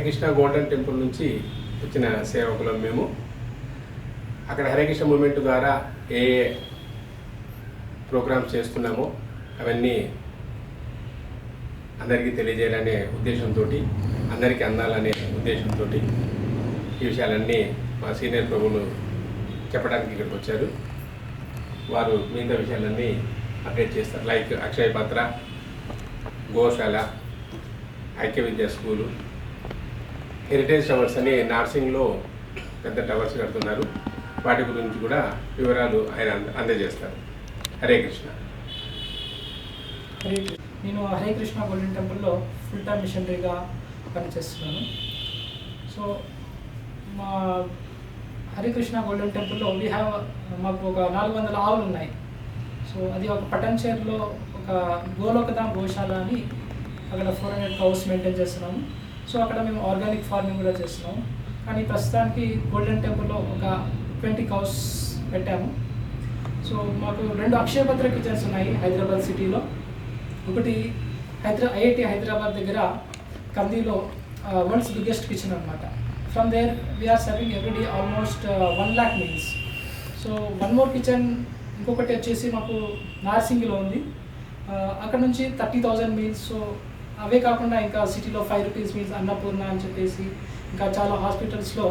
Harikrishna golden temple నుంచి వచ్చిన సేవకులం మేము. అక్కడ హరికృష్ణ మూమెంట్ ద్వారా ఏ ప్రోగ్రామ్స్ చేస్తున్నామో అవన్నీ అందరికీ తెలియజేయాలనే ఉద్దేశంతో, అందరికీ అందాలనే ఉద్దేశంతో ఈ విషయాలన్నీ మా సీనియర్ ప్రభువులు చెప్పడానికి ఇక్కడికి వచ్చారు. వారు మిగతా విషయాలన్నీ అప్డేట్ చేస్తారు. లైక్ అక్షయ పాత్ర, గోశాల, ఐక్య విద్యా స్కూలు, హెరిటేజ్ టవర్స్ అని నార్సింగ్లో పెద్ద టవర్స్ కడుతున్నారు. వాటి గురించి కూడా వివరాలు ఆయన అందజేస్తారు. హరే కృష్ణ. నేను హరే కృష్ణ గోల్డెన్ టెంపుల్లో ఫుల్ టైమ్ మిషనరీగా పనిచేస్తున్నాను. సో మా హరే కృష్ణ గోల్డెన్ టెంపుల్లో మాకు ఒక 400 ఆవులు ఉన్నాయి. సో అది ఒక పటన్చేర్లో ఒక గోలోకధామ్ గోశాల అని అక్కడ 400 కౌస్ మెయింటైన్ చేస్తున్నాము. సో అక్కడ మేము ఆర్గానిక్ ఫార్మింగ్ కూడా చేస్తున్నాము. కానీ ప్రస్తుతానికి గోల్డెన్ టెంపుల్లో ఒక 20 కౌస్ పెట్టాము. సో మాకు 2 అక్షయపత్ర కిచెన్స్ ఉన్నాయి హైదరాబాద్ సిటీలో. ఒకటి ఐఐటి హైదరాబాద్ దగ్గర కందీలో వరల్డ్స్ బిగ్గెస్ట్ కిచెన్ అనమాట. From there we are serving everyday almost 1 lakh meals. So 1 more kitchen ఇంకొకటి వచ్చేసి మాకు నార్సింగిలో ఉంది. అక్కడ నుంచి 30,000 మీల్స్. సో అవే కాకుండా ఇంకా సిటీలో 5 rupees మీల్స్ అన్నపూర్ణ అని చెప్పేసి ఇంకా చాలా హాస్పిటల్స్లో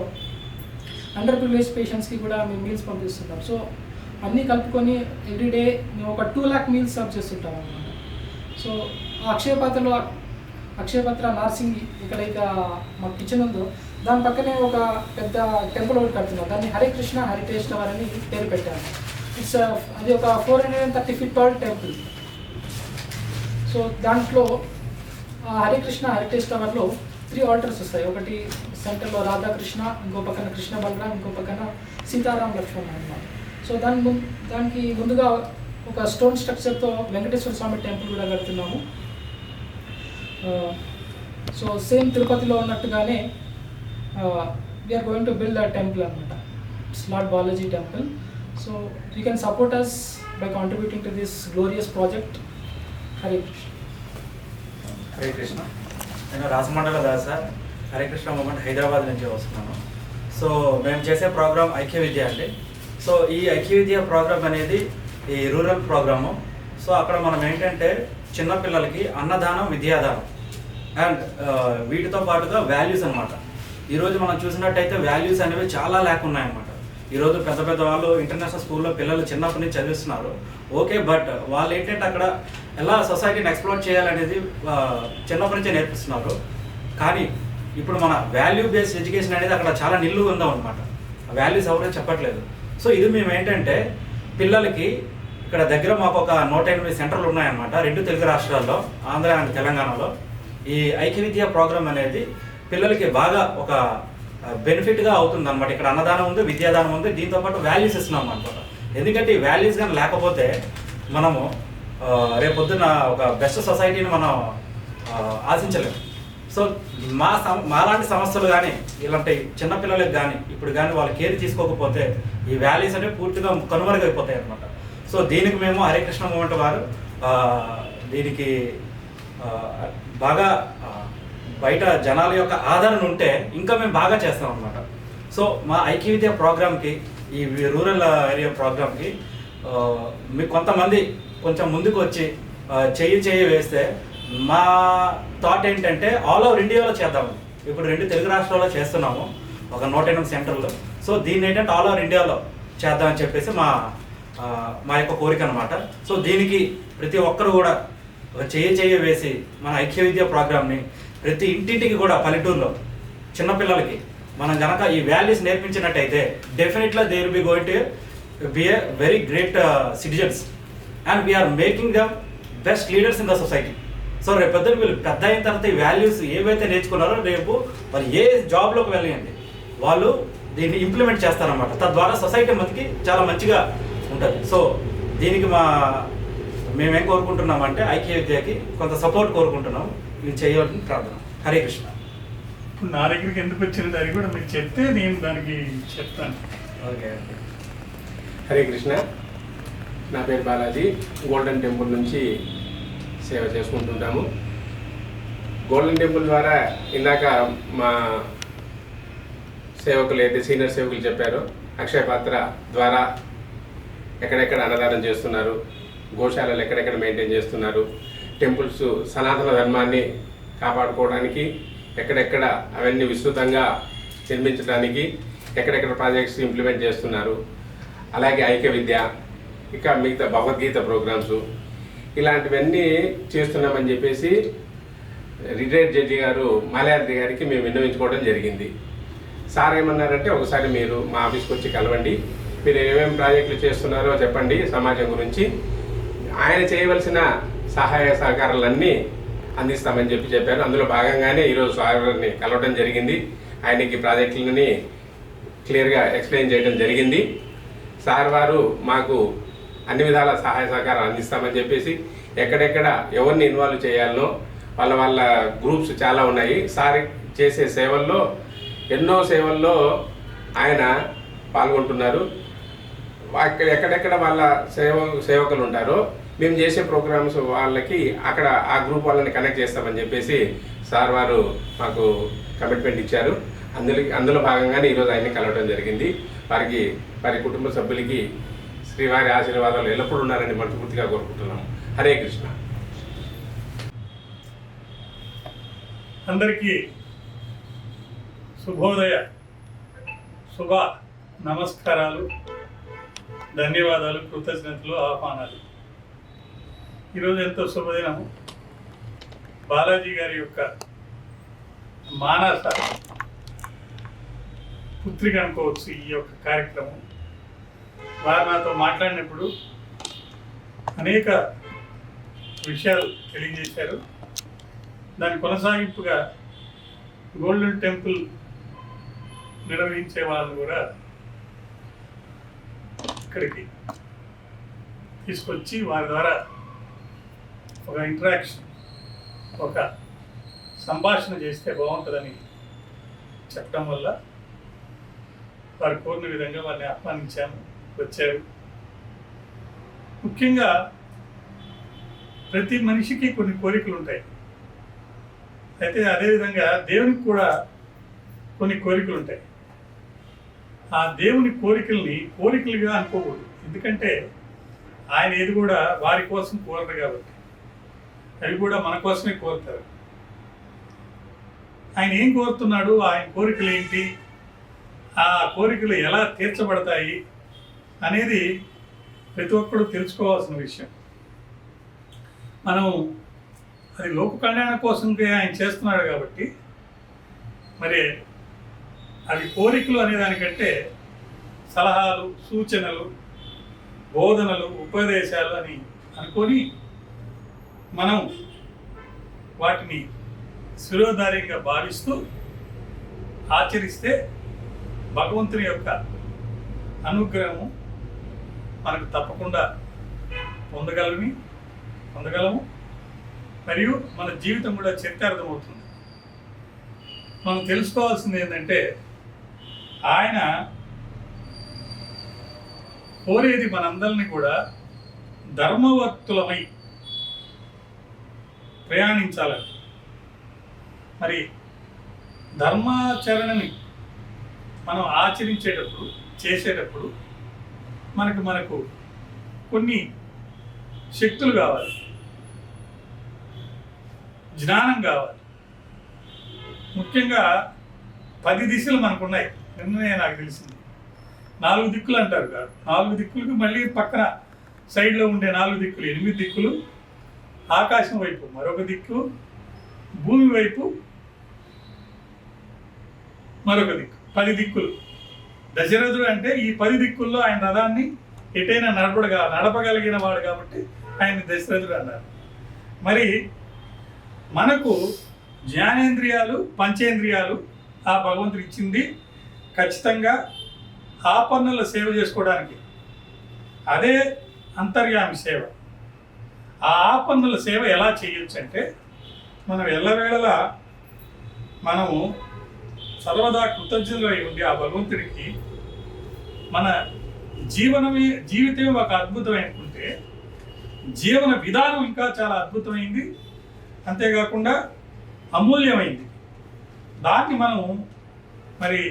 అండర్ ప్రివిలేజ్ పేషెంట్స్కి కూడా మేము మీల్స్ పంపిస్తుంటాం. సో అన్నీ కలుపుకొని ఎవ్రీడే మేము ఒక 2 lakh మీల్స్ సర్వ్ చేస్తుంటాం అన్నమాట. సో అక్షయపత్ర నార్సింగ్ ఎక్కడైతే మా కిచెన్ ఉందో దాని పక్కనే ఒక పెద్ద టెంపుల్ ఒకటి కడుతున్నాం. దాన్ని హరే కృష్ణ హెరిటేజ్ టవర్ అని పేరు పెట్టాము. అది ఒక 430 feet tall టెంపుల్. సో దాంట్లో హరే కృష్ణ హెరిటేజ్ టవర్లో 3 altars వస్తాయి. ఒకటి సెంటర్లో రాధాకృష్ణ, ఇంకో పక్కన కృష్ణ బలరాం, ఇంకో పక్కన సీతారాం లక్ష్మణ్ అన్నమాట. సో దానికి ముందుగా ఒక స్టోన్ స్ట్రక్చర్తో వెంకటేశ్వర స్వామి టెంపుల్ కూడా కడుతున్నాము. సో సేమ్ తిరుపతిలో ఉన్నట్టుగానే we're going to build a temple అనమాట. It's lord Balaji temple. So you can support us by contributing to this glorious project. Hare Krishna. Hare Krishna. నేను రాజమండ్రి దాస హరే కృష్ణ మూమెంట్ హైదరాబాద్ నుంచి వస్తున్నాను. సో మేము చేసే ప్రోగ్రామ్ ఐక్య విద్య అండి. సో ఈ ఐక్య విద్య ప్రోగ్రామ్ అనేది ఈ రూరల్ ప్రోగ్రాము. సో అక్కడ మనం ఏంటంటే చిన్నపిల్లలకి అన్నదానం, విద్యాదానం అండ్ వీటితో పాటుగా వాల్యూస్ అనమాట. ఈరోజు మనం చూసినట్టయితే వాల్యూస్ అనేవి చాలా ఉన్నాయన్నమాట. ఈరోజు పెద్ద పెద్ద వాళ్ళు ఇంటర్నేషనల్ స్కూల్లో పిల్లలు చిన్నప్పటి నుంచి చదివిస్తున్నారు, ఓకే. బట్ వాళ్ళు ఏంటంటే అక్కడ ఎలా సొసైటీని ఎక్స్ప్లోర్ చేయాలనేది చిన్నప్పటి నుంచే నేర్పిస్తున్నారు. కానీ ఇప్పుడు మన వాల్యూ బేస్డ్ ఎడ్యుకేషన్ అనేది అక్కడ చాలా నిల్లు ఉందాం అనమాట. వాల్యూస్ ఎవరో చెప్పట్లేదు. సో ఇది మేము ఏంటంటే పిల్లలకి ఇక్కడ దగ్గర మాకు ఒక 108 సెంటర్లు ఉన్నాయన్నమాట, 2 తెలుగు రాష్ట్రాల్లో, ఆంధ్ర అండ్ తెలంగాణలో. ఈ ఐక్య విద్యా ప్రోగ్రామ్ అనేది పిల్లలకి బాగా ఒక బెనిఫిట్గా అవుతుంది అనమాట. ఇక్కడ అన్నదానం ఉంది, విద్యాదానం ఉంది, దీంతోపాటు వాల్యూస్ ఇస్తున్నాం అనమాట. ఎందుకంటే ఈ వాల్యూస్ కానీ లేకపోతే మనము రేపొద్దున ఒక బెస్ట్ సొసైటీని మనం ఆశించలేము. సో మాలాంటి సంస్థలు కానీ ఇలాంటి చిన్నపిల్లలకు కానీ ఇప్పుడు కానీ వాళ్ళు కేర్ తీసుకోకపోతే ఈ వాల్యూస్ అనేవి పూర్తిగా కనుమరుగైపోతాయి అనమాట. సో దీనికి మేము హరే కృష్ణ మూమెంట్ వారు దీనికి బాగా బయట జనాల యొక్క ఆదరణ ఉంటే ఇంకా మేము బాగా చేస్తాం అనమాట. సో మా ఐక్య విద్య ప్రోగ్రామ్కి, ఈ రూరల్ ఏరియా ప్రోగ్రామ్కి మీకు కొంతమంది కొంచెం ముందుకు వచ్చి చెయ్యి వేస్తే మా థాట్ ఏంటంటే ఆల్ ఓవర్ ఇండియాలో చేద్దాము. ఇప్పుడు 2 తెలుగు రాష్ట్రాల్లో చేస్తున్నాము, ఒక 108 సెంటర్లు. సో దీన్ని ఏంటంటే ఆల్ ఓవర్ ఇండియాలో చేద్దామని చెప్పేసి మా యొక్క కోరిక అనమాట. సో దీనికి ప్రతి ఒక్కరు కూడా చెయ్యి వేసి మన ఐక్య విద్య ప్రోగ్రామ్ని ప్రతి ఇంటింటికి కూడా పల్లెటూరులో చిన్నపిల్లలకి మనం కనుక ఈ వాల్యూస్ నేర్పించినట్టయితే definitely they will be going to be a very great citizens and we're making them best leaders in the society. So రేపు పెద్దలు వీళ్ళు పెద్ద అయిన తర్వాత ఈ వాల్యూస్ ఏవైతే నేర్చుకున్నారో రేపు వాళ్ళు ఏ జాబ్లోకి వెళ్ళండి వాళ్ళు దీన్ని ఇంప్లిమెంట్ చేస్తారన్నమాట. తద్వారా సొసైటీ మనకి చాలా మంచిగా ఉంటుంది. సో దీనికి మేమేం కోరుకుంటున్నామంటే ఐక్య విద్యకి కొంత సపోర్ట్ కోరుకుంటున్నాం. ఇది చేయవలసిన ప్రార్థన. హరే కృష్ణ. ఇప్పుడు నా దగ్గరికి ఎందుకు వచ్చినది అది కూడా మీకు చెప్తే నేను దానికి చెప్తాను. ఓకే. హరే కృష్ణ. నా పేరు బాలాజీ. గోల్డెన్ టెంపుల్ నుంచి సేవ చేసుకుంటుంటాము. గోల్డెన్ టెంపుల్ ద్వారా ఇందాక మా సేవకులు అయితే సీనియర్ సేవకులు చెప్పారో అక్షయ పాత్ర ద్వారా ఎక్కడెక్కడ అన్నదానం చేస్తున్నారు, గోశాలలు ఎక్కడెక్కడ మెయింటైన్ చేస్తున్నారు, టెంపుల్స్ సనాతన ధర్మాన్ని కాపాడుకోవడానికి ఎక్కడెక్కడ అవన్నీ విస్తృతంగా నిర్మించడానికి ఎక్కడెక్కడ ప్రాజెక్ట్స్ ఇంప్లిమెంట్ చేస్తున్నారు, అలాగే ఐక్య విద్య, ఇక మిగతా భగవద్గీత ప్రోగ్రామ్స్ ఇలాంటివన్నీ చేస్తున్నామని చెప్పేసి రిటైర్డ్ జడ్జి గారు మాల్యాద్రి గారికి మేము విన్నవించుకోవడం జరిగింది. సార్ ఏమన్నారంటే ఒకసారి మీరు మా ఆఫీస్కి వచ్చి కలవండి, మీరు ఏమేమి ప్రాజెక్టులు చేస్తున్నారో చెప్పండి సమాజం గురించి, ఆయన చేయవలసిన సహాయ సహకారాలన్నీ అందిస్తామని చెప్పారు. అందులో భాగంగానే ఈరోజు సార్ గారిని కలవడం జరిగింది. ఆయనకి ప్రాజెక్టులని క్లియర్గా ఎక్స్ప్లెయిన్ చేయడం జరిగింది. సార్ వారు మాకు అన్ని విధాల సహాయ సహకారాలు అందిస్తామని చెప్పేసి ఎక్కడెక్కడ ఎవరిని ఇన్వాల్వ్ చేయాలనో వాళ్ళ గ్రూప్స్ చాలా ఉన్నాయి. సార్ చేసే సేవల్లో ఎన్నో సేవల్లో ఆయన పాల్గొంటున్నారు. ఎక్కడెక్కడ వాళ్ళ సేవకులు ఉంటారో మేము చేసే ప్రోగ్రామ్స్ వాళ్ళకి అక్కడ ఆ గ్రూప్ వాళ్ళని కనెక్ట్ చేస్తామని చెప్పేసి సార్ వారు మాకు కమిట్మెంట్ ఇచ్చారు. అందులో భాగంగానే ఈరోజు ఆయన్ని కలవడం జరిగింది. వారి కుటుంబ సభ్యులకి శ్రీవారి ఆశీర్వాదాలు ఎల్లప్పుడూ ఉన్నారని మనస్ఫూర్తిగా కోరుకుంటున్నాం. హరే కృష్ణ. అందరికీ శుభోదయ, శుభ నమస్కారాలు, ధన్యవాదాలు, కృతజ్ఞతలు, ఆహ్వానాలు. ఈరోజు ఎంతో శుభదినము. బాలాజీ గారి యొక్క మానస పుత్రిక అనుకోవచ్చు ఈ యొక్క కార్యక్రమం. వారు నాతో మాట్లాడినప్పుడు అనేక విషయాలు తెలియజేశారు. దాని కొనసాగింపుగా గోల్డెన్ టెంపుల్ నిర్వహించే వాళ్ళు కూడా ఇక్కడికి తీసుకొచ్చి వారి ద్వారా ఒక ఇంటరాక్షన్, ఒక సంభాషణ చేస్తే బాగుంటుందని చెప్పడం వల్ల వారు కోరిన విధంగా వారిని ఆహ్వానించాము, వచ్చారు. ముఖ్యంగా ప్రతి మనిషికి కొన్ని కోరికలు ఉంటాయి. అయితే అదేవిధంగా దేవునికి కూడా కొన్ని కోరికలు ఉంటాయి. ఆ దేవుని కోరికల్ని కోరికలుగా అనుకోకూడదు. ఎందుకంటే ఆయన ఏది కూడా వారి కోసం కోరరు కాబట్టి, అవి కూడా మన కోసమే కోరుతారు. ఆయన ఏం కోరుతున్నాడు, ఆయన కోరికలు ఏంటి, ఆ కోరికలు ఎలా తీర్చబడతాయి అనేది ప్రతి ఒక్కరు తెలుసుకోవాల్సిన విషయం. మనం అది లోక కళ్యాణం కోసంకే ఆయన చేస్తున్నాడు కాబట్టి మరి అవి కోరికలు అనే దానికంటే సలహాలు, సూచనలు, బోధనలు, ఉపదేశాలు అని అనుకొని మనం వాటిని శిరోధార్యంగా భావిస్తూ ఆచరిస్తే భగవంతుని యొక్క అనుగ్రహము మనకు తప్పకుండా పొందగలము. మరియు మన జీవితం కూడా చరితార్థమవుతుంది. మనం తెలుసుకోవాల్సింది ఏంటంటే ఆయన కోరేది మనందరినీ కూడా ధర్మవర్తులమై ప్రయాణించాలని. మరి ధర్మాచరణని మనం ఆచరించేటప్పుడు, చేసేటప్పుడు మనకు కొన్ని శక్తులు కావాలి, జ్ఞానం కావాలి. ముఖ్యంగా 10 దిశలు మనకున్నాయి. నిన్ననే నాకు తెలిసింది. 4 దిక్కులు అంటారు కాదు. 4 దిక్కులకు మళ్ళీ పక్కన సైడ్లో ఉండే 4 దిక్కులు, 8 దిక్కులు, ఆకాశం వైపు మరొక దిక్కు, భూమి వైపు మరొక దిక్కు, 10 దిక్కులు. దశరథుడు అంటే ఈ 10 దిక్కుల్లో ఆయన రథాన్ని ఎటైనా నడపగలిగిన వాడు కాబట్టి ఆయన దశరథుడు అన్నారు. మరి మనకు జ్ఞానేంద్రియాలు, పంచేంద్రియాలు ఆ భగవంతుడు ఇచ్చింది ఖచ్చితంగా ఆపన్నుల సేవ చేసుకోవడానికి. అదే అంతర్యామి సేవ. ఆ ఆపన్నుల సేవ ఎలా చేయొచ్చు అంటే మనం ఎల్లవేళలా మనము సర్వదా కృతజ్ఞులై ఉండి ఆ భగవంతుడికి మన జీవితమే ఒక అద్భుతమైనకుంటే జీవన విధానం ఇంకా చాలా అద్భుతమైంది. అంతేకాకుండా అమూల్యమైంది. దాన్ని మనం మరి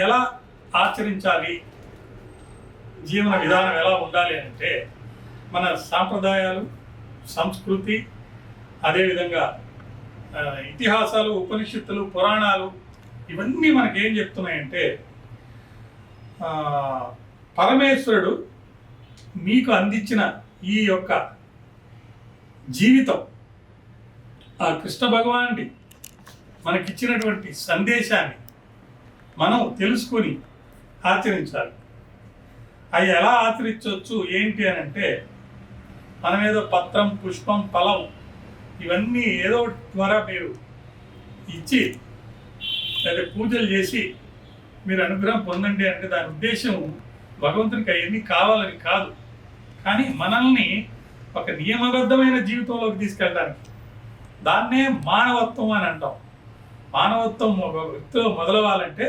ఎలా ఆచరించాలి, జీవన విధానం ఎలా ఉండాలి అంటే మన సాంప్రదాయాలు, సంస్కృతి, అదేవిధంగా ఇతిహాసాలు, ఉపనిషత్తులు, పురాణాలు ఇవన్నీ మనకేం చెప్తున్నాయంటే పరమేశ్వరుడు మీకు అందించిన ఈ యొక్క జీవితం, ఆ కృష్ణ భగవానుడి మనకిచ్చినటువంటి సందేశాన్ని మనం తెలుసుకొని ఆచరించాలి. అవి ఎలా ఆచరించవచ్చు ఏంటి అని అంటే మనం ఏదో పత్రం, పుష్పం, ఫలం ఇవన్నీ ఏదో ద్వారా మీరు ఇచ్చి లేదా పూజలు చేసి మీరు అనుగ్రహం పొందండి అంటే దాని ఉద్దేశం భగవంతునికి అవన్నీ కావాలని కాదు, కానీ మనల్ని ఒక నియమబద్ధమైన జీవితంలోకి తీసుకెళ్ళడానికి. దాన్నే మానవత్వం అని అంటాం. మానవత్వం ఒక వ్యక్తిలో మొదలవ్వాలంటే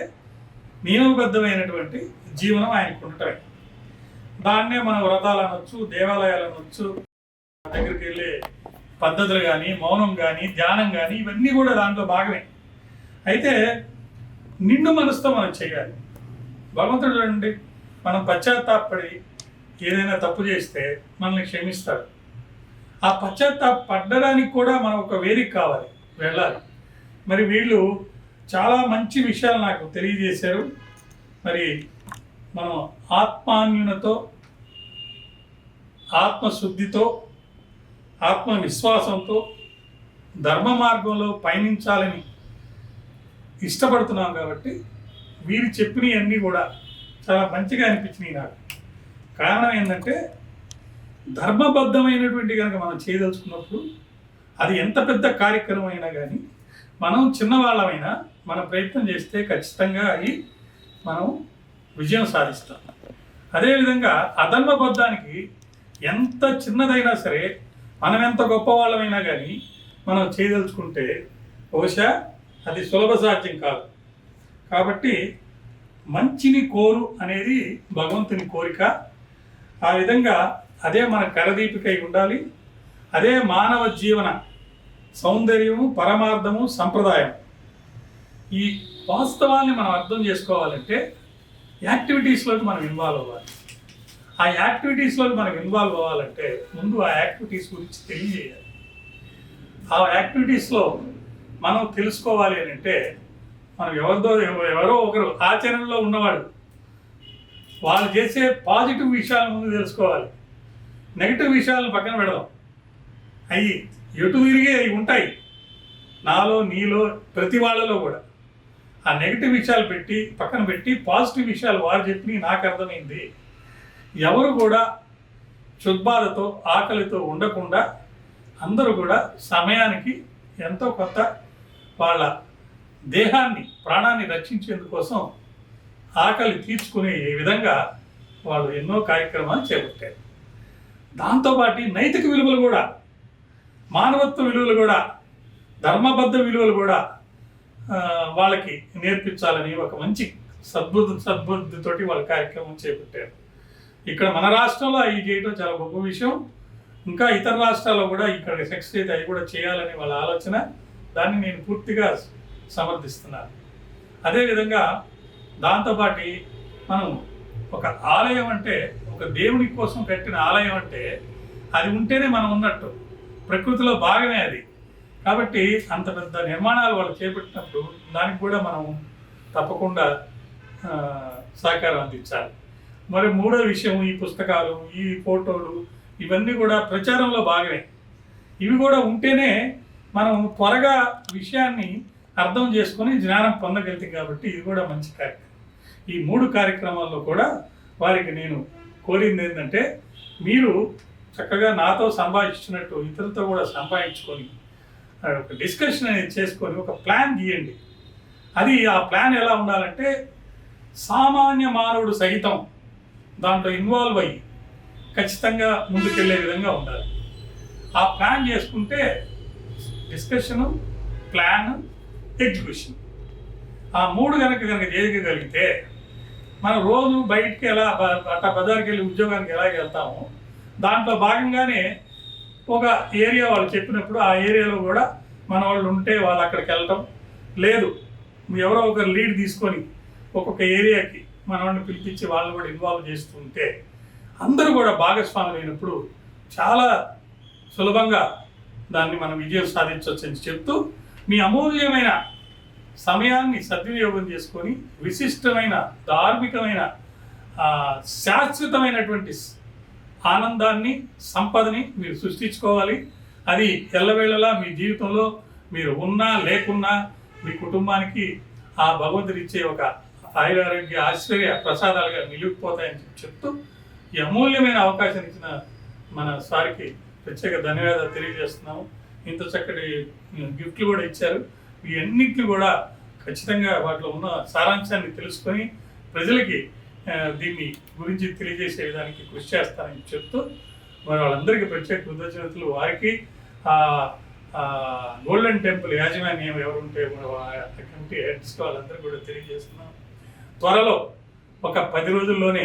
నియమబద్ధమైనటువంటి జీవనం ఆయనకు ఉండటమే. దాన్నే మనం వ్రతాలు అనొచ్చు, దేవాలయాలు అనొచ్చు, దగ్గరికి వెళ్ళే పద్ధతులు కానీ, మౌనం కానీ, ధ్యానం కానీ ఇవన్నీ కూడా దాంట్లో భాగమే. అయితే నిండు మనసుతో మనం చేయాలి. భగవంతుడు చూడండి, మనం పశ్చాత్తాపడి ఏదైనా తప్పు చేస్తే మనల్ని క్షమిస్తాడు. ఆ పశ్చాత్తాపడడానికి కూడా మనం ఒక వేదిక కావాలి, వెళ్ళాలి. మరి వీళ్ళు చాలా మంచి విషయాలు నాకు తెలియజేశారు. మరి మనం ఆత్మాన్యునతో, ఆత్మశుద్ధితో, ఆత్మవిశ్వాసంతో ధర్మ మార్గంలో పయనించాలని ఇష్టపడుతున్నాం కాబట్టి వీరు చెప్పినవన్నీ కూడా చాలా మంచిగా అనిపించినాయి నాకు. కారణం ఏంటంటే ధర్మబద్ధమైనటువంటి కనుక మనం చేయదలుచుకున్నప్పుడు అది ఎంత పెద్ద కార్యక్రమం అయినా కానీ మనం చిన్నవాళ్ళమైనా మన ప్రయత్నం చేస్తే ఖచ్చితంగా అవి మనం విజయం సాధిస్తాం. అదేవిధంగా అధర్మబద్ధానికి ఎంత చిన్నదైనా సరే మనం ఎంత గొప్పవాళ్ళమైనా కానీ మనం చేయదలుచుకుంటే బహుశా అది సులభ సాధ్యం కాదు. కాబట్టి మంచిని కోరు అనేది భగవంతుని కోరిక. ఆ విధంగా అదే మన కరదీపికై ఉండాలి. అదే మానవ జీవన సౌందర్యము, పరమార్థము, సంప్రదాయం. ఈ వాస్తవాన్ని మనం అర్థం చేసుకోవాలంటే యాక్టివిటీస్లోకి మనం ఇన్వాల్వ్ అవ్వాలి. ఆ యాక్టివిటీస్లోకి మనం ఇన్వాల్వ్ అవ్వాలంటే ముందు ఆ యాక్టివిటీస్ గురించి తెలియజేయాలి. ఆ యాక్టివిటీస్లో మనం తెలుసుకోవాలి అని అంటే మనం ఎవరో ఒకరు ఆచరణలో ఉన్నవాడు వాళ్ళు చేసే పాజిటివ్ విషయాల ముందు తెలుసుకోవాలి. నెగిటివ్ విషయాలను పక్కన పెడదాం. అవి ఎటు తిరిగి అవి ఉంటాయి నాలో, నీలో, ప్రతి వాళ్ళలో కూడా. ఆ నెగిటివ్ విషయాలు పక్కన పెట్టి పాజిటివ్ విషయాలు వారు చెప్పి నాకు అర్థమైంది. ఎవరు కూడా క్షుద్బాధతో, ఆకలితో ఉండకుండా అందరూ కూడా సమయానికి ఎంతో కొంత వాళ్ళ దేహాన్ని, ప్రాణాన్ని రక్షించేందుకోసం ఆకలి తీర్చుకునే విధంగా వాళ్ళు ఎన్నో కార్యక్రమాలు చేపట్టారు. దాంతోపాటు నైతిక విలువలు కూడా, మానవత్వ విలువలు కూడా, ధర్మబద్ధ విలువలు కూడా వాళ్ళకి నేర్పించాలని ఒక మంచి సద్బుద్ధితోటి వాళ్ళ కార్యక్రమం చేపట్టారు. ఇక్కడ మన రాష్ట్రంలో అవి చేయడం చాలా గొప్ప విషయం. ఇంకా ఇతర రాష్ట్రాల్లో కూడా ఇక్కడ సక్సెస్ అయితే అవి కూడా చేయాలని వాళ్ళ ఆలోచన. దాన్ని నేను పూర్తిగా సమర్థిస్తున్నాను. అదేవిధంగా దాంతోపాటు మనం ఒక ఆలయం అంటే, ఒక దేవుని కోసం కట్టిన ఆలయం అంటే అది ఉంటేనే మనం ఉన్నట్టు. ప్రకృతిలో భాగమే అది. కాబట్టి అంత పెద్ద నిర్మాణాలు వాళ్ళు చేపట్టినప్పుడు దానికి కూడా మనం తప్పకుండా సహకారం అందించాలి. మరి మూడో విషయం, ఈ పుస్తకాలు, ఈ ఫోటోలు ఇవన్నీ కూడా ప్రచారంలో భాగమే. ఇవి కూడా ఉంటేనే మనం త్వరగా విషయాన్ని అర్థం చేసుకొని జ్ఞానం పొందగలుగుతాం. కాబట్టి ఇది కూడా మంచి కార్యక్రమం. ఈ 3 కార్యక్రమాల్లో కూడా వారికి నేను కోరింది ఏంటంటే మీరు చక్కగా నాతో సంభాషించినట్టు ఇతరులతో కూడా సంభాషించుకొని ఒక డిస్కషన్ అనేది చేసుకొని ఒక ప్లాన్ గీయండి. అది ఆ ప్లాన్ ఎలా ఉండాలంటే సామాన్య మానవుడు సహితం దాంట్లో ఇన్వాల్వ్ అయ్యి ఖచ్చితంగా ముందుకెళ్ళే విధంగా ఉండాలి. ఆ ప్లాన్ చేసుకుంటే డిస్కషను, ప్లాన్, ఎగ్జిక్యూషన్, ఆ 3 కనుక చేయగలిగితే మనం రోజు బయటికి ఎలా అట్లా బజార్కి వెళ్ళి ఉద్యోగానికి ఎలాగ వెళ్తామో దాంట్లో భాగంగానే ఒక ఏరియా వాళ్ళు చెప్పినప్పుడు ఆ ఏరియాలో కూడా మన వాళ్ళు ఉంటే వాళ్ళు అక్కడికి వెళ్ళటం లేదు, ఎవరో ఒకరు లీడ్ తీసుకొని ఒక్కొక్క ఏరియాకి మన వాళ్ళని పిలిపించి వాళ్ళని కూడా ఇన్వాల్వ్ చేస్తుంటే అందరూ కూడా భాగస్వాములు అయినప్పుడు చాలా సులభంగా దాన్ని మనం విజయం సాధించవచ్చు అని చెప్తూ మీ అమూల్యమైన సమయాన్ని సద్వినియోగం చేసుకొని విశిష్టమైన ధార్మికమైన శాశ్వతమైనటువంటి ఆనందాన్ని సంపదని మీరు సృష్టించుకోవాలి. అది ఎల్లవేళలా మీ జీవితంలో మీరు ఉన్నా లేకున్నా మీ కుటుంబానికి ఆ భగవంతుడు ఇచ్చే ఒక ఆయురారోగ్య ఆశ్చర్య ప్రసాదాలుగా నిలిపిపోతాయని చెప్తూ ఈ అమూల్యమైన అవకాశం ఇచ్చిన మన సార్కి ప్రత్యేక ధన్యవాదాలు తెలియజేస్తున్నాము. ఇంత చక్కటి గిఫ్ట్లు కూడా ఇచ్చారు. ఇవన్నిటిని కూడా ఖచ్చితంగా వాటిలో ఉన్న సారాంశాన్ని తెలుసుకొని ప్రజలకి దీన్ని గురించి తెలియజేసే విధానికి కృషి చేస్తానని చెప్తూ మరి వాళ్ళందరికీ ప్రత్యేక కృతజ్ఞతలు. వారికి గోల్డెన్ టెంపుల్ యాజమాన్యం ఎవరుంటే కమిటీ హెడ్స్ వాళ్ళందరూ కూడా తెలియజేస్తున్నాం. త్వరలో ఒక 10 రోజుల్లోనే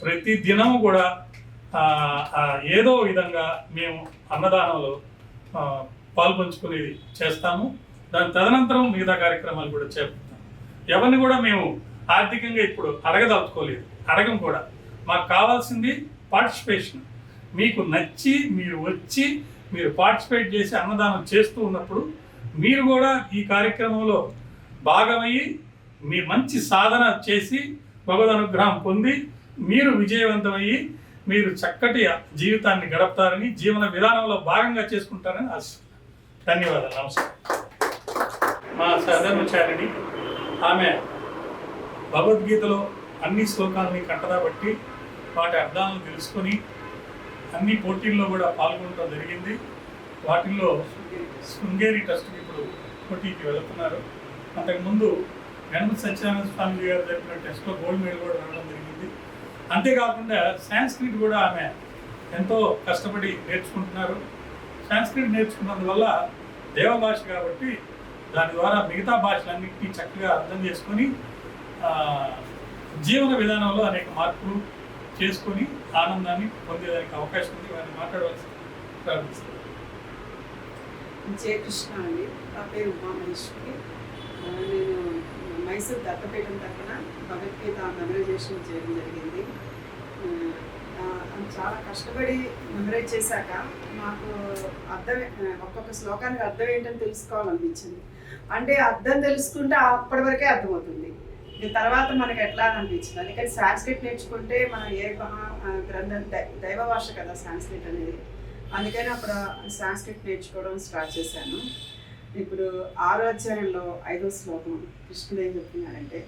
ప్రతి దినము కూడా ఏదో విధంగా మేము అన్నదానంలో పాల్పంచుకునేది చేస్తాము. దాని తదనంతరం మిగతా కార్యక్రమాలు కూడా చేపడతాం. ఎవరిని కూడా మేము ఆర్థికంగా ఇప్పుడు అడగదలుచుకోలేదు, అడగం కూడా. మాకు కావాల్సింది పార్టిసిపేషన్. మీకు నచ్చి మీరు వచ్చి మీరు పార్టిసిపేట్ చేసి అన్నదానం చేస్తూ ఉన్నప్పుడు మీరు కూడా ఈ కార్యక్రమంలో భాగమయ్యి మీ మంచి సాధన చేసి భగవద్ అనుగ్రహం పొంది మీరు విజయవంతమయ్యి మీరు చక్కటి జీవితాన్ని గడుపుతారని, జీవన విధానంలో భాగంగా చేసుకుంటారని ఆశిస్తున్నాను. ధన్యవాదాలు. నమస్కారం. మా సహధర్మచారిణి ఆమె భగవద్గీతలో అన్ని శ్లోకాలని కట్టదా బట్టి వాటి అర్థాలను తెలుసుకొని అన్ని పోటీల్లో కూడా పాల్గొనడం జరిగింది. వాటిల్లో శృంగేరి ట్రస్ట్కి ఇప్పుడు పోటీకి వెళుతున్నారు. అంతకుముందు గణపతి సత్యనారాయణ స్వామి గారు జరిపిన టెస్ట్లో గోల్డ్ మెడల్ కూడా రావడం జరిగింది. అంతేకాకుండా సాంస్క్రిట్ కూడా ఆమె ఎంతో కష్టపడి నేర్చుకుంటున్నారు. సాంస్క్రిట్ నేర్చుకున్నందువల్ల దేవభాష కాబట్టి దాని ద్వారా మిగతా భాషలన్నింటినీ చక్కగా అర్థం చేసుకొని జీవన విధానంలో అనేక మార్పులు చేసుకొని ఆనందాన్ని పొందేదానికి అవకాశం ఉంది. వారిని మాట్లాడవలసి ప్రారంభిస్తారు. జయ కృష్ణ అండి. నా పేరు ఉమామహేశ్వరి. నేను మైసూర్ దత్తపీఠం తరఫున భగవద్గీత మెమరైజేషన్ చేయడం జరిగింది. చాలా కష్టపడి మెమరైజ్ చేశాక మాకు అర్థం, ఒక్కొక్క శ్లోకానికి అర్థం ఏంటని తెలుసుకోవాలనిపించింది. అంటే అర్థం తెలుసుకుంటే అప్పటి వరకే అర్థమవుతుంది, తర్వాత మనకి ఎట్లా అనిపించింది. అందుకని సాంస్క్రిట్ నేర్చుకుంటే మనం ఏ గ్రంథం దైవ భాష కదా సాంస్క్రిట్ అనేది. అందుకని అప్పుడు సాంస్క్రిట్ నేర్చుకోవడం స్టార్ట్ చేశాను. ఇప్పుడు 6వ అధ్యాయంలో 5వ శ్లోకం కృష్ణుడు ఏం చెప్తున్నాడంటే,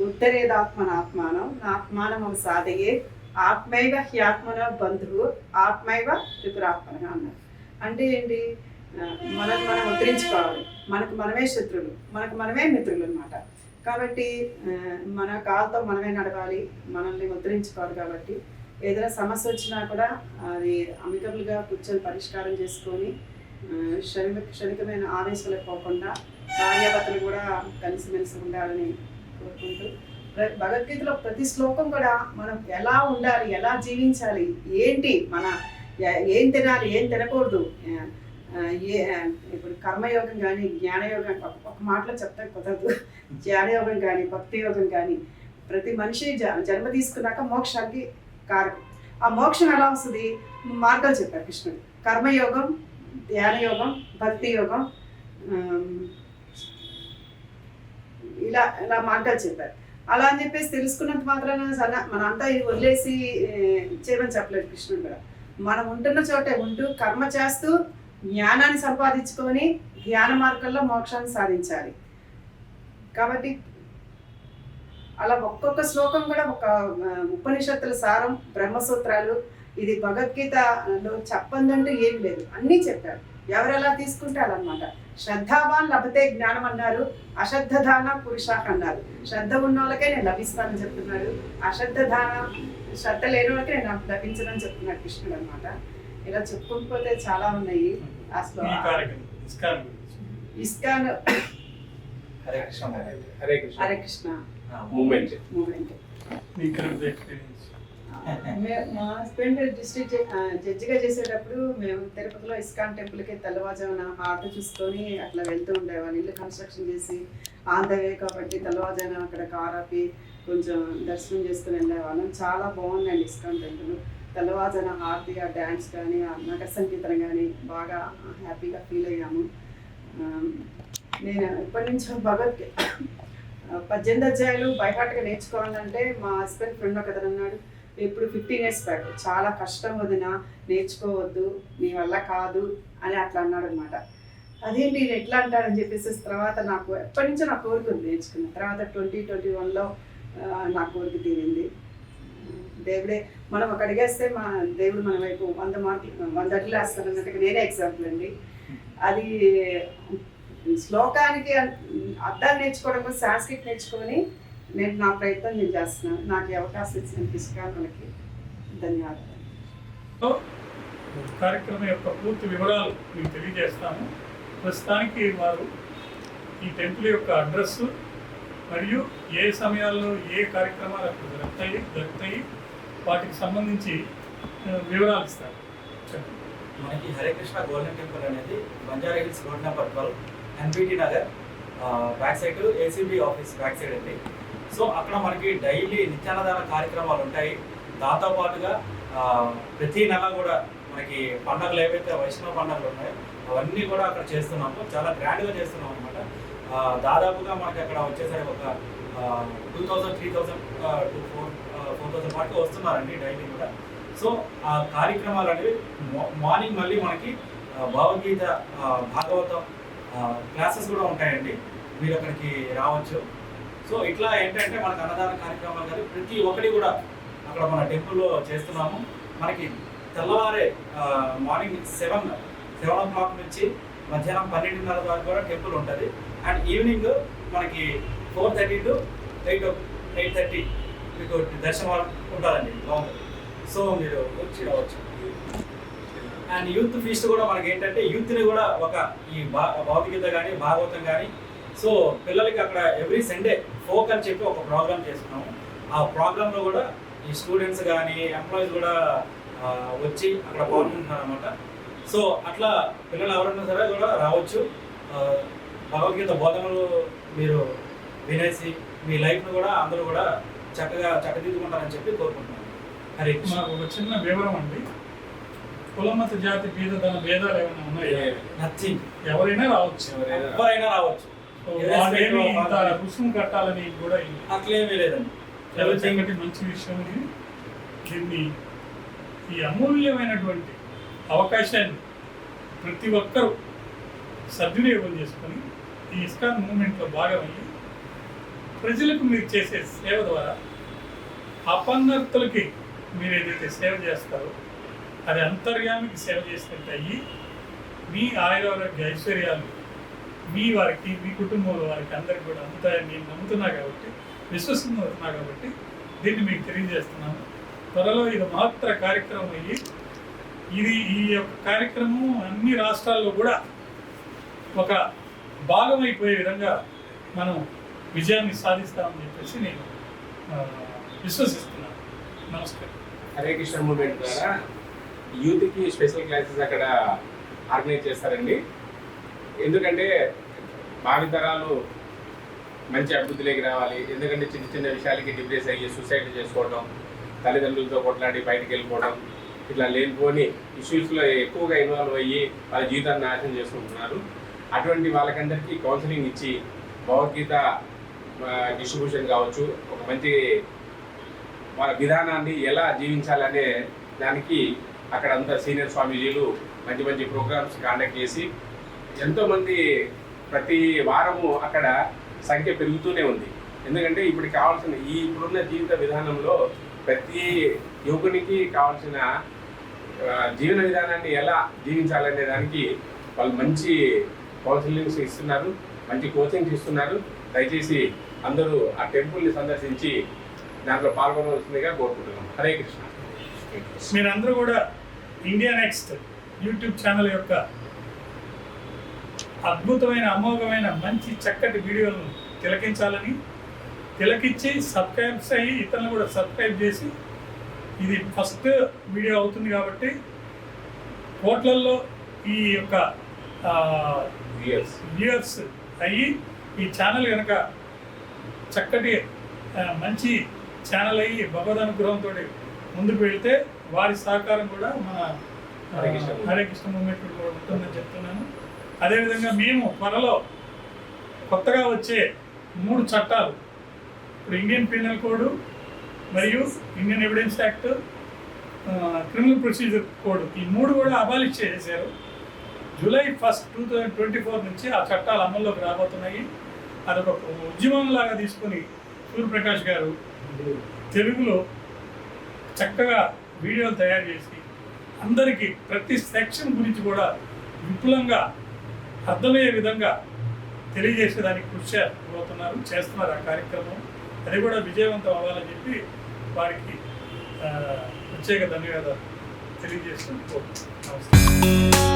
ఉత్తరేదాత్మనాత్మానం ఆత్మానం సాధయే ఆత్మైవ హ్యాత్మన బంధువు ఆత్మైవ త్రిపురాత్మన అన్నారు. అంటే ఏంటి? మనకు మనం ఉద్ధరించుకోవాలి. మనకు మనమే శత్రులు, మనకు మనమే మిత్రులు అన్నమాట. కాబట్టి మన కాళ్ళతో మనమే నడవాలి, మనల్ని ఉద్ధరించుకోవాలి. కాబట్టి ఏదైనా సమస్య వచ్చినా కూడా అది అమికబుల్గా కూర్చొని పరిష్కారం చేసుకొని క్షణికమైన ఆవేశాలకు పోకుండా భార్యాభర్తలు కూడా కలిసిమెలిసి ఉండాలని కోరుకుంటూ, భగవద్గీతలో ప్రతి శ్లోకం కూడా మనం ఎలా ఉండాలి, ఎలా జీవించాలి, ఏంటి మన ఏం తినాలి, ఏం తినకూడదు, ఇప్పుడు కర్మయోగం కానీ జ్ఞానయోగం, ఒక మాటలో చెప్తే కుదరదు. జ్ఞానయోగం కానీ భక్తి యోగం కానీ ప్రతి మనిషి జన్మ తీసుకున్నాక మోక్షానికి కారకం. ఆ మోక్షం ఎలా వస్తుంది? మార్గాలు చెప్పారు కృష్ణుడు. కర్మయోగం, ధ్యానయోగం, భక్తి యోగం, ఇలా ఇలా మార్గాలు చెప్పారు. అలా అని చెప్పేసి తెలుసుకున్నంత మాత్రాన మనంతా ఇది వదిలేసి చేయమని చెప్పలేదు కృష్ణుడు కూడా. మనం ఉంటున్న చోటే ఉంటూ కర్మ చేస్తూ జ్ఞానాన్ని సంపాదించుకొని ధ్యాన మార్గంలో మోక్షాన్ని సాధించాలి. కాబట్టి అలా ఒక్కొక్క శ్లోకం కూడా ఒక ఉపనిషత్తుల సారం, బ్రహ్మసూత్రాలు. ఇది భగవద్గీతలో చెప్పందంటూ ఏమి లేదు, అన్నీ చెప్పారు. ఎవరెలా తీసుకుంటే అలా అన్నమాట. శ్రద్ధావాన్ లభతే జ్ఞానం అన్నారు, అశ్రద్ధధాన పురుషాక్ అన్నారు. శ్రద్ధ ఉన్న వాళ్ళకే నేను లభిస్తానని చెప్తున్నాడు, శ్రద్ధ లేని వాళ్ళకే నేను లభించనని చెప్తున్నాడు కృష్ణుడు అనమాట. ఇలా చెప్పుకుంటూ చాలా ఉన్నాయి. అసలు ఇస్కాన్ హరే కృష్ణ హరే కృష్ణ మూమెంట్. మా హస్బెండ్ డిస్ట్రిక్ట్ జడ్జిగా చేసేటప్పుడు మేము తిరుపతిలో ఇస్కాన్ టెంపుల్కి తెల్లవారుజామున హార్ట్ చూసుకొని అట్లా వెళ్తూ ఉండేవాళ్ళు. ఇల్లు కన్స్ట్రక్షన్ చేసి ఆన్ ద వే కాబట్టి తెల్లవారుజామున అక్కడ కార్ ఆపి కొంచెం దర్శనం చేసుకుని వెళ్ళేవాళ్ళం. చాలా బాగుందండి ఇస్కాన్ టెంపుల్. తెల్లవారుజామున హారతి, ఆ డ్యాన్స్ కానీ, ఆ నగర సంగీతం కానీ బాగా హ్యాపీగా ఫీల్ అయ్యాము. నేను ఇప్పటి నుంచో భగవద్గీత 18 అధ్యాయాలు బైహార్ట్గా నేర్చుకోవాలంటే మా హస్బెండ్ ఫ్రెండ్ ఒక అతను అన్నాడు, ఇప్పుడు 15 years బ్యాక్, చాలా కష్టం వదిన, నేర్చుకోవద్దు, నీ వల్ల కాదు అని అట్లా అన్నాడు అనమాట. అదేంటి నేను ఎట్లా అంటాడని చెప్పేసి తర్వాత నాకు ఎప్పటి నుంచో నా కోరిక ఉంది నేర్చుకున్న. తర్వాత 2021లో నా కోరిక తీరింది. దేవుడే మనం ఒక అడిగేస్తే మా దేవుడు మన వైపు 100 అడుగులు వేస్తానన్నట్టుగా నేనే ఎగ్జాంపుల్ అండి. అది శ్లోకానికి అర్థాన్ని నేర్చుకోవడం కోసం సాంస్క్రిట్ నేర్చుకొని నేను నా ప్రయత్నం నేను చేస్తున్నాను. నాకు ఈ అవకాశం ఇచ్చిన కృష్ణకి ధన్యవాదాలు. కార్యక్రమం యొక్క పూర్తి వివరాలు మీకు తెలియజేస్తాము. ప్రస్తుతానికి వారు ఈ టెంపుల్ యొక్క అడ్రస్ మరియు ఏ సమయాల్లో ఏ కార్యక్రమాలు అక్కడ జరుగుతాయి వాటికి సంబంధించి వివరాలు ఇస్తారు. మనకి హరే కృష్ణ గోల్డెన్ టెంపుల్ అనేది Banjara hills road number 12, NBT Nagar back side, ACB office back side అండి. సో అక్కడ మనకి డైలీ నిత్యాన్నదాన కార్యక్రమాలు ఉంటాయి. దాంతోపాటుగా ప్రతి నెల కూడా మనకి పండుగలు ఏవైతే వైష్ణవ పండుగలు ఉన్నాయో అవన్నీ కూడా అక్కడ చేస్తున్నాము. చాలా గ్రాండ్గా చేస్తున్నాం అనమాట. దాదాపుగా మనకి అక్కడ వచ్చేసరికి ఒక 2000, 3000 to 4000 వరకు వస్తున్నారండి డైలీ కూడా. సో ఆ కార్యక్రమాలు అనేవి మార్నింగ్ మళ్ళీ మనకి భగవద్గీత, భాగవతం క్లాసెస్ కూడా ఉంటాయండి. మీరు అక్కడికి రావచ్చు. సో ఇట్లా ఏంటంటే మనకు అన్నదాన కార్యక్రమాలు కానీ ప్రతి ఒక్కటి కూడా అక్కడ మన టెంపుల్లో చేస్తున్నాము. మనకి తెల్లవారే మార్నింగ్ 7 o'clock నుంచి మధ్యాహ్నం 12:30 వరకు కూడా టెంపుల్ ఉంటుంది. అండ్ ఈవినింగ్ మనకి 4:30 to 8:30 మీకు దర్శనం ఉంటుందండి లాంగ్. సో మీరు వచ్చి రావచ్చు. అండ్ యూత్ ఫీస్ట్ కూడా మనకి ఏంటంటే యూత్ని కూడా ఒక ఈ భగవద్గీత కానీ భాగవతం కానీ, సో పిల్లలకి అక్కడ ఎవ్రీ సండే ఫోక్ అని చెప్పి ఒక ప్రోగ్రామ్ చేస్తున్నాము. ఆ ప్రోగ్రాంలో కూడా ఈ స్టూడెంట్స్ కానీ ఎంప్లాయీస్ కూడా వచ్చి అక్కడ పాల్గొంటున్నారు అనమాట. సో అట్లా పిల్లలు ఎవరైనా సరే కూడా రావచ్చు. భగవద్గీత బోధనలు మీరు వినేసి మీ లైఫ్ను కూడా అందరూ కూడా చక్కదిద్దుకుంటారని చెప్పి కోరుకుంటున్నాను. హరే కృష్ణ. మాకు ఒక చిన్న వివరం అండి. కులమత జాతి భేదాలు ఏమైనా ఉన్నాయా? నథింగ్. ఎవరైనా రావచ్చు. ఎవరైనా రావచ్చు. ఇంత రుసుము కట్టాలని కూడా అట్లేమీ లేదండి. సంగతి మంచి విషయం. దీన్ని ఈ అమూల్యమైనటువంటి అవకాశాన్ని ప్రతి ఒక్కరూ సద్వినియోగం చేసుకొని ఈ ఇస్కాన్ మూవ్మెంట్లో భాగమయ్యి ప్రజలకు మీరు చేసే సేవ ద్వారా అపన్నర్తులకి మీరు ఏదైతే సేవ చేస్తారో అది అంతర్యామికి సేవ చేసినట్టు అయ్యి మీ ఆయురారోగ్య ఐశ్వర్యాలు మీ వారికి, మీ కుటుంబంలో వారికి అందరికీ కూడా అందుతాయని నేను నమ్ముతున్నా కాబట్టి, విశ్వసిస్తున్నా కాబట్టి దీన్ని మీకు తెలియజేస్తున్నాను. త్వరలో ఇది మహత్తర కార్యక్రమం అయ్యి ఈ యొక్క కార్యక్రమం అన్ని రాష్ట్రాల్లో కూడా ఒక భాగమైపోయే విధంగా మనం విజయాన్ని సాధిస్తామని చెప్పేసి నేను విశ్వసిస్తున్నాను. నమస్కారం. హరే కృష్ణ మూవ్మెంట్ ద్వారా యూత్కి స్పెషల్ క్లాసెస్ అక్కడ ఆర్గనైజ్ చేస్తారండి. ఎందుకంటే భావితరాలు మంచి అభివృద్ధిలోకి రావాలి. ఎందుకంటే చిన్న చిన్న విషయాలకి డిప్రెస్ అయ్యి సూసైడ్ చేసుకోవడం, తల్లిదండ్రులతో కొట్లాడి బయటికి వెళ్ళిపోవడం, ఇట్లా లేనిపోని ఇష్యూస్లో ఎక్కువగా ఇన్వాల్వ్ అయ్యి వాళ్ళ జీవితాన్ని నాశనం చేసుకుంటున్నారు. అటువంటి వాళ్ళకందరికీ కౌన్సిలింగ్ ఇచ్చి భగవద్గీత డిస్ట్రిబ్యూషన్ కావచ్చు, ఒక మంచి వాళ్ళ విధానాన్ని ఎలా జీవించాలనే దానికి అక్కడ అంతా సీనియర్ స్వామీజీలు మంచి మంచి ప్రోగ్రామ్స్ కండక్ట్ చేసి ఎంతోమంది ప్రతి వారము అక్కడ సంఖ్య పెరుగుతూనే ఉంది. ఎందుకంటే ఇప్పుడు కావాల్సిన ఇప్పుడున్న జీవిత విధానంలో ప్రతి యువకునికి కావాల్సిన జీవన విధానాన్ని ఎలా జీవించాలనే దానికి వాళ్ళు మంచి కౌన్సిలింగ్స్ ఇస్తున్నారు, మంచి కోచింగ్స్ ఇస్తున్నారు. దయచేసి అందరూ ఆ టెంపుల్ని సందర్శించి దాంట్లో పాల్గొనవలసిందిగా కోరుకుంటున్నాం. హరే కృష్ణ. మీరందరూ కూడా ఇండియా నెక్స్ట్ యూట్యూబ్ ఛానల్ యొక్క అద్భుతమైన, అమోఘమైన, మంచి చక్కటి వీడియోలను తిలకించాలని, తిలకించి సబ్స్క్రైబ్స్ అయ్యి ఇతరులను కూడా సబ్స్క్రైబ్ చేసి ఇది ఫస్ట్ వీడియో అవుతుంది కాబట్టి కోట్లల్లో ఈ యొక్క వ్యూయర్స్ అయ్యి ఈ ఛానల్ కనుక చక్కటి మంచి ఛానల్ అయ్యి భగవద్ అనుగ్రహంతో ముందుకు వెళ్తే వారి సహకారం కూడా మన హరే కృష్ణ మూవ్మెంట్ కూడా ఉంటుందని చెప్తున్నాను. అదేవిధంగా మేము త్వరలో కొత్తగా వచ్చే 3 చట్టాలు, ఇప్పుడు ఇండియన్ పీనల్ కోడ్ మరియు Indian evidence act, criminal procedure code, ఈ 3 కూడా అబాలిష్ చేసేసారు. జూలై 1, 2024 నుంచి ఆ చట్టాలు అమల్లోకి రాబోతున్నాయి. అదొక ఉద్యమంలాగా తీసుకొని సూర్యప్రకాష్ గారు తెలుగులో చక్కగా వీడియోలు తయారు చేసి అందరికీ ప్రతి సెక్షన్ గురించి కూడా విపులంగా అర్థమయ్యే విధంగా తెలియజేసేదానికి కృషి చేస్తున్నారు ఆ కార్యక్రమం. అది కూడా విజయవంతం అవ్వాలని చెప్పి వారికి ప్రత్యేక ధన్యవాదాలు తెలియజేస్తూ నమస్తే.